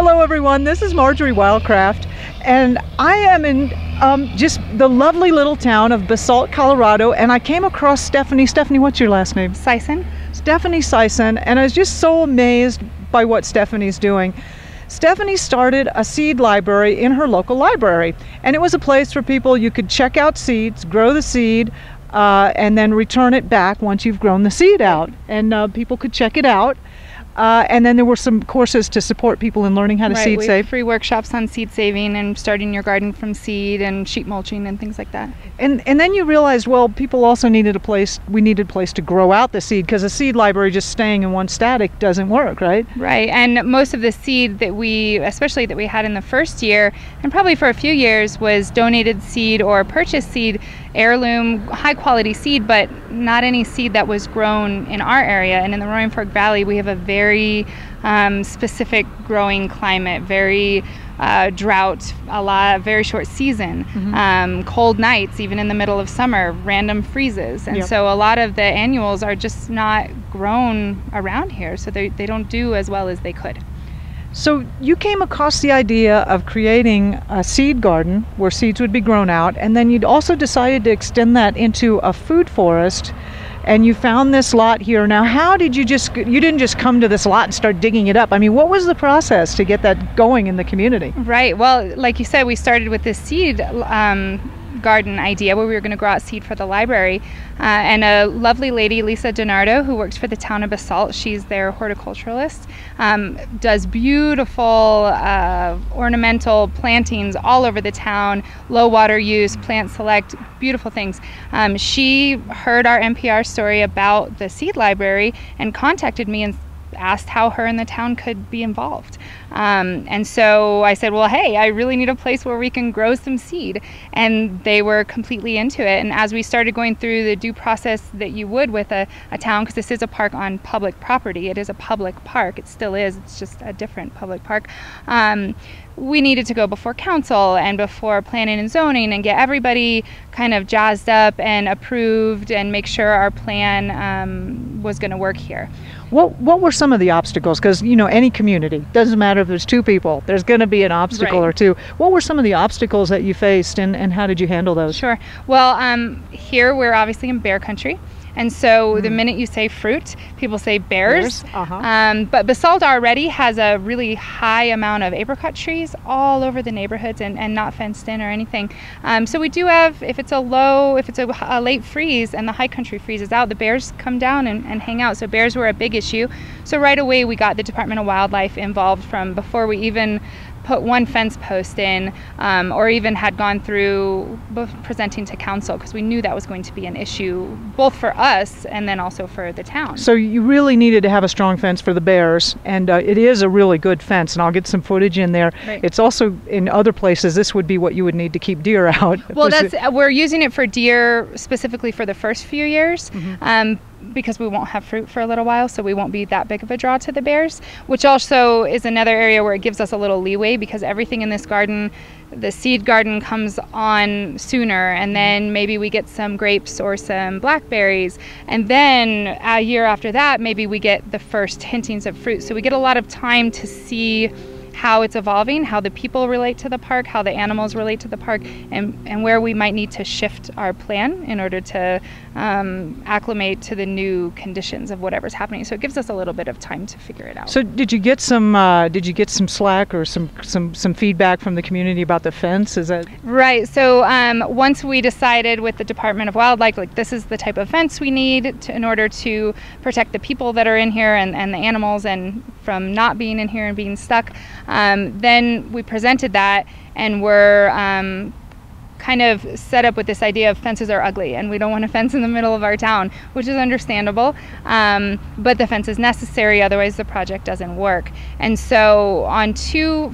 Hello everyone, this is Marjorie Wildcraft, and I am in just the lovely little town of Basalt, Colorado, and I came across Stephanie. Stephanie, what's your last name? Syson. Stephanie Syson, and I was just so amazed by what Stephanie's doing. Stephanie started a seed library in her local library, and it was a place for people. You could check out seeds, grow the seed, and then return it back once you've grown the seed out, and people could check it out. And then there were some courses to support people in learning how to seed save. Free workshops on seed saving and starting your garden from seed and sheet mulching and things like that. And then you realized, well, people also needed a place. We needed a place to grow out the seed, because a seed library just staying in one static doesn't work, right? Right. And most of the seed that especially that we had in the first year, and probably for a few years, was donated seed or purchased seed, heirloom, high quality seed, but not any seed that was grown in our area. And in the Roaring Fork Valley, we have a very specific growing climate, very drought, very short season, cold nights, even in the middle of summer, random freezes. And so a lot of the annuals are just not grown around here, so they don't do as well as they could. So you came across the idea of creating a seed garden where seeds would be grown out, and then you'd also decided to extend that into a food forest, and you found this lot here. Now, how did you didn't just come to this lot and start digging it up? I mean, what was the process to get that going in the community? Right. Well, like you said, we started with this seed garden idea where we were going to grow out seed for the library, and a lovely lady, Lisa DiNardo, who works for the town of Basalt, she's their horticulturalist, does beautiful ornamental plantings all over the town, low water use, plant select, beautiful things. She heard our NPR story about the seed library and contacted me and asked how her and the town could be involved. And so I said, well, hey, I really need a place where we can grow some seed. And they were completely into it. And as we started going through the due process that you would with a town, because this is a park on public property, it is a public park, it still is, it's just a different public park. We needed to go before council and before planning and zoning and get everybody kind of jazzed up and approved and make sure our plan was going to work here. What were some of the obstacles? Because, you know, any community, doesn't matter if there's two people, there's going to be an obstacle or two. What were some of the obstacles that you faced, and how did you handle those? Sure. Well, here we're obviously in bear country. And so the minute you say fruit, people say bears. But Basalt already has a really high amount of apricot trees all over the neighborhoods and not fenced in or anything. So we do have, if it's a late freeze and the high country freezes out, the bears come down and hang out. So bears were a big issue. So right away we got the Department of Wildlife involved from before we even put one fence post in, or even had gone through presenting to council, because we knew that was going to be an issue both for us and then also for the town. So you really needed to have a strong fence for the bears, and it is a really good fence, and I'll get some footage in there. Right. It's also in other places, this would be what you would need to keep deer out. Well, we're using it for deer specifically for the first few years. Because we won't have fruit for a little while, so we won't be that big of a draw to the bears, which also is another area where it gives us a little leeway, because everything in this garden, the seed garden, comes on sooner, and then maybe we get some grapes or some blackberries, and then a year after that maybe we get the first hintings of fruit. So we get a lot of time to see how it's evolving, how the people relate to the park, how the animals relate to the park, and where we might need to shift our plan in order to acclimate to the new conditions of whatever's happening. So it gives us a little bit of time to figure it out. So did you get some slack or some feedback from the community about the fence? Is that right? So once we decided with the Department of Wildlife, like, this is the type of fence we need in order to protect the people that are in here and the animals and from not being in here and being stuck, then we presented that, and we're kind of set up with this idea of fences are ugly and we don't want a fence in the middle of our town, which is understandable, but the fence is necessary, otherwise the project doesn't work. And so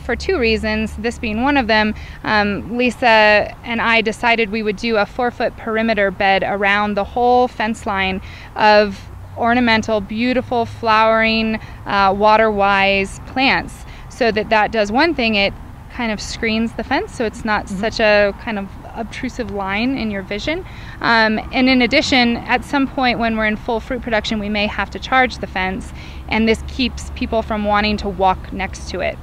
for two reasons, this being one of them, Lisa and I decided we would do a 4-foot perimeter bed around the whole fence line of ornamental, beautiful, flowering, water-wise plants, so that does one thing, it kind of screens the fence, so it's not such a kind of obtrusive line in your vision. And in addition, at some point when we're in full fruit production, we may have to charge the fence, and this keeps people from wanting to walk next to it.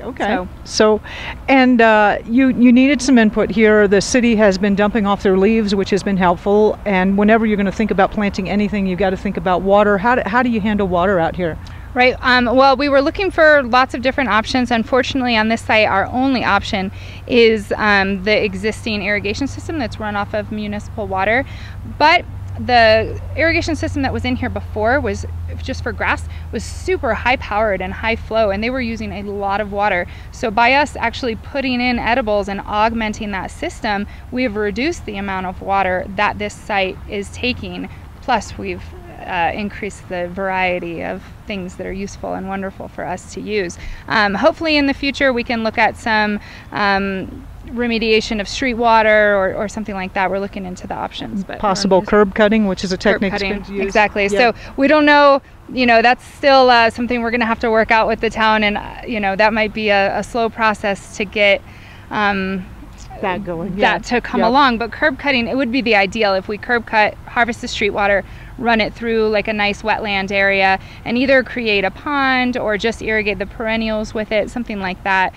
Okay. So and you needed some input here. The city has been dumping off their leaves, which has been helpful. And whenever you're going to think about planting anything, you've got to think about water. How do you handle water out here? Right. Well, we were looking for lots of different options. Unfortunately, on this site, our only option is the existing irrigation system that's run off of municipal water. But the irrigation system that was in here before was just for grass, was super high powered and high flow, and they were using a lot of water. So by us actually putting in edibles and augmenting that system, we have reduced the amount of water that this site is taking. Plus we've increased the variety of things that are useful and wonderful for us to use. Hopefully in the future we can look at some remediation of street water or something like that. We're looking into the options. But possible curb cutting, which is a technique that's been used. Exactly. Yeah. So we don't know, that's still something we're going to have to work out with the town, and that might be a slow process to get that going. That to come along. But curb cutting, it would be the ideal if we curb cut, harvest the street water, run it through like a nice wetland area, and either create a pond or just irrigate the perennials with it. Something like that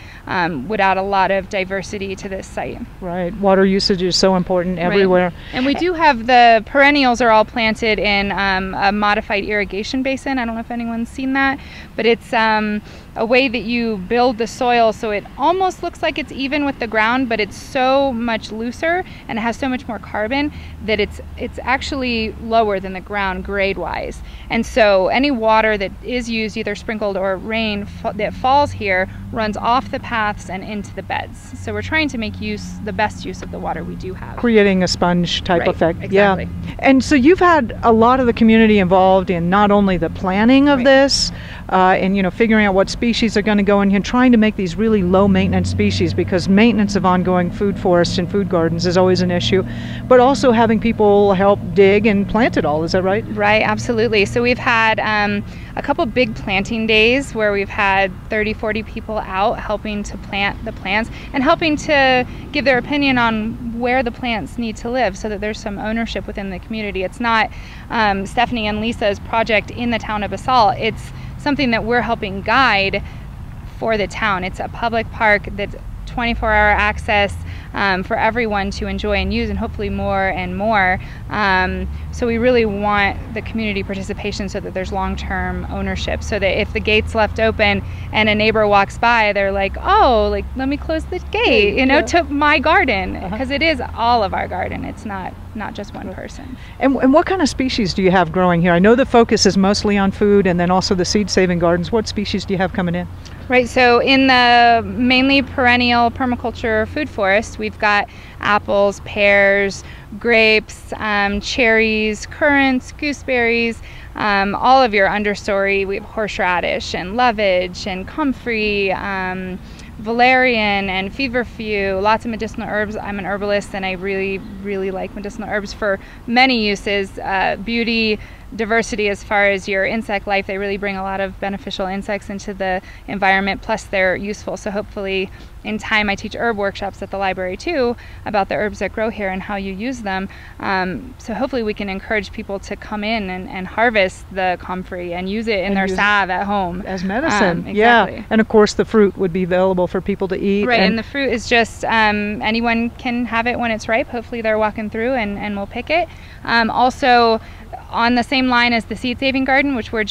would add a lot of diversity to this site. Right. Water usage is so important everywhere. Right. And we do have the perennials are all planted in a modified irrigation basin. I don't know if anyone's seen that, but it's a way that you build the soil so it almost looks like it's even with the ground, but it's so much looser and it has so much more carbon that it's actually lower than the ground grade wise. And so any water that is used, either sprinkled or rain that falls here, runs off the paths and into the beds. So we're trying to make the best use of the water we do have. Creating a sponge type effect. Exactly. Yeah. And so you've had a lot of the community involved in not only the planning of this and figuring out what species are going to go in here, and trying to make these really low maintenance species, because maintenance of ongoing food forests and food gardens is always an issue, but also having people help dig and plant it all. Is that right? Right, absolutely. So we've had a couple big planting days where we've had 30-40 people out helping to plant the plants and helping to give their opinion on where the plants need to live, so that there's some ownership within the community. It's not Stephanie and Lisa's project in the town of Basalt. It's something that we're helping guide for the town. It's a public park that's 24-hour access for everyone to enjoy and use, and hopefully more and more. So we really want the community participation so that there's long-term ownership, so that if the gate's left open and a neighbor walks by, they're like, oh, let me close the gate, to my garden, because it is all of our garden. It's not just one person. And what kind of species do you have growing here? I know the focus is mostly on food and then also the seed-saving gardens. What species do you have coming in? Right, so in the mainly perennial permaculture food forest, we've got apples, pears, grapes, cherries, currants, gooseberries, all of your understory. We have horseradish and lovage and comfrey, valerian and feverfew, lots of medicinal herbs. I'm an herbalist and I really, really like medicinal herbs for many uses. Beauty, diversity as far as your insect life. They really bring a lot of beneficial insects into the environment, plus they're useful. So hopefully in time, I teach herb workshops at the library too about the herbs that grow here and how you use them. So hopefully we can encourage people to come in and harvest the comfrey and use it in their salve at home. As medicine. Exactly. Yeah. And of course the fruit would be available for people to eat. Right, and the fruit is just anyone can have it when it's ripe. Hopefully they're walking through and we'll pick it. Also, on the same line as the seed-saving garden, which we're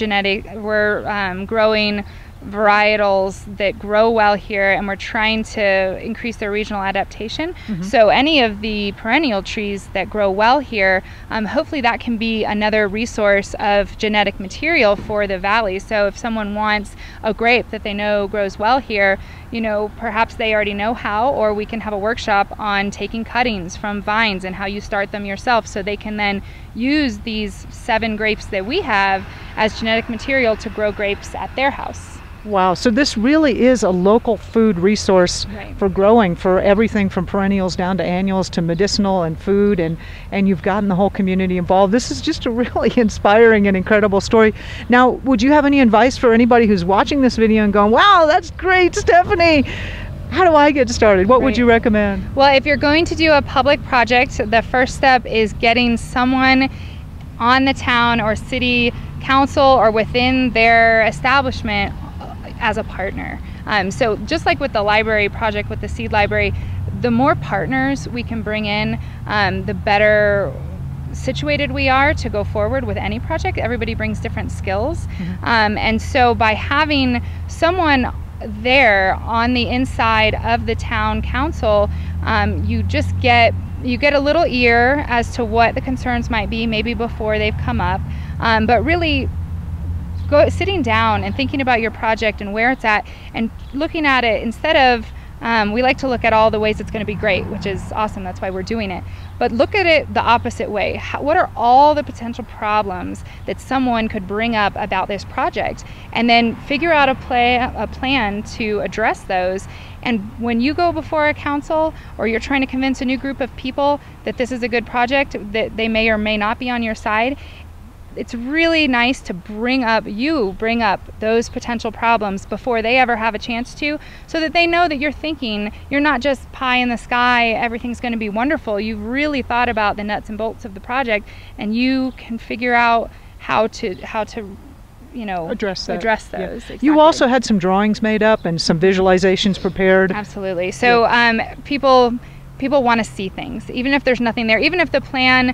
growing varietals that grow well here, and we're trying to increase their regional adaptation. So any of the perennial trees that grow well here, hopefully that can be another resource of genetic material for the valley. So if someone wants a grape that they know grows well here, perhaps they already know how, or we can have a workshop on taking cuttings from vines and how you start them yourself, so they can then use these 7 grapes that we have as genetic material to grow grapes at their house. Wow, so this really is a local food resource for growing, for everything from perennials down to annuals to medicinal and food, and you've gotten the whole community involved. This is just a really inspiring and incredible story. Now, would you have any advice for anybody who's watching this video and going, wow, that's great, Stephanie? How do I get started? What would you recommend? Well, if you're going to do a public project, the first step is getting someone on the town or city council or within their establishment as a partner. So just like with the library project, with the seed library, the more partners we can bring in, the better situated we are to go forward with any project. Everybody brings different skills. And so by having someone there on the inside of the town council, you get a little ear as to what the concerns might be, maybe before they've come up, but really sitting down and thinking about your project and where it's at, and looking at it instead of we like to look at all the ways it's going to be great, which is awesome, that's why we're doing it, but look at it the opposite way. What are all the potential problems that someone could bring up about this project, and then figure out a plan to address those. And when you go before a council, or you're trying to convince a new group of people that this is a good project, that they may or may not be on your side, it's really nice to bring up those potential problems before they ever have a chance to, so that they know that you're thinking, you're not just pie in the sky, everything's going to be wonderful. You've really thought about the nuts and bolts of the project, and you can figure out how to address those. Yeah. Exactly. You also had some drawings made up and some visualizations prepared. Absolutely. So people want to see things, even if there's nothing there, even if the plan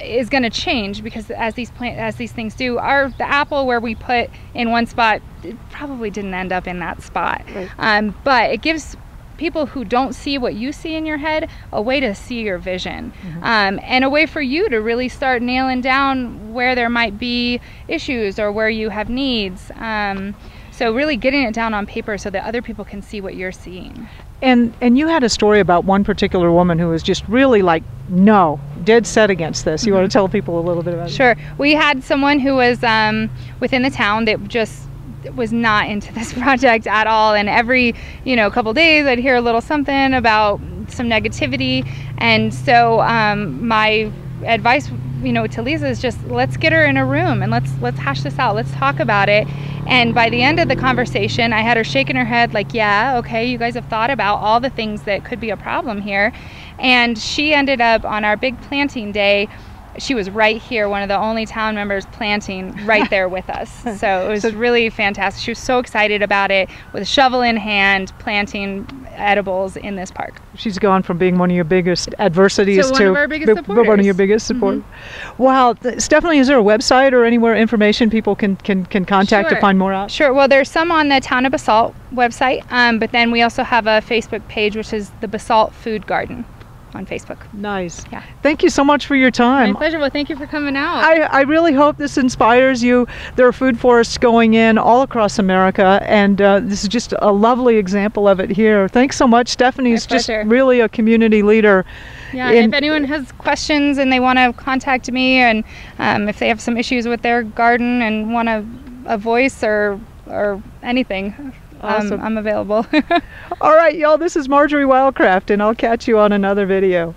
is going to change, because as these things do, the apple where we put in one spot, it probably didn't end up in that spot. Right. But it gives people who don't see what you see in your head a way to see your vision, and a way for you to really start nailing down where there might be issues or where you have needs. So really getting it down on paper so that other people can see what you're seeing. And you had a story about one particular woman who was just really like, no, dead set against this. You want to tell people a little bit about it? Sure. We had someone who was within the town that just was not into this project at all, and every couple days I'd hear a little something about some negativity, and so my advice to Lisa is just, let's get her in a room and let's hash this out, let's talk about it. And by the end of the conversation, I had her shaking her head like, yeah, okay, you guys have thought about all the things that could be a problem here. And she ended up on our big planting day, she was right here, one of the only town members planting right there with us. So it was really fantastic. She was so excited about it, with a shovel in hand, planting edibles in this park. She's gone from being one of your biggest adversities to one of our biggest supporters. One of your biggest supporters. Wow. Stephanie, is there a website or anywhere information people can contact to find more out? Sure. Well, there's some on the Town of Basalt website, but then we also have a Facebook page, which is the Basalt Food Garden on Facebook. Nice. Yeah. Thank you so much for your time. My pleasure. Well, thank you for coming out. I really hope this inspires you. There are food forests going in all across America, and this is just a lovely example of it here. Thanks so much. Stephanie's just really a community leader. Yeah, if anyone has questions and they want to contact me, and if they have some issues with their garden and want a voice or anything, awesome. I'm available. All right, y'all, this is Marjorie Wildcraft, and I'll catch you on another video.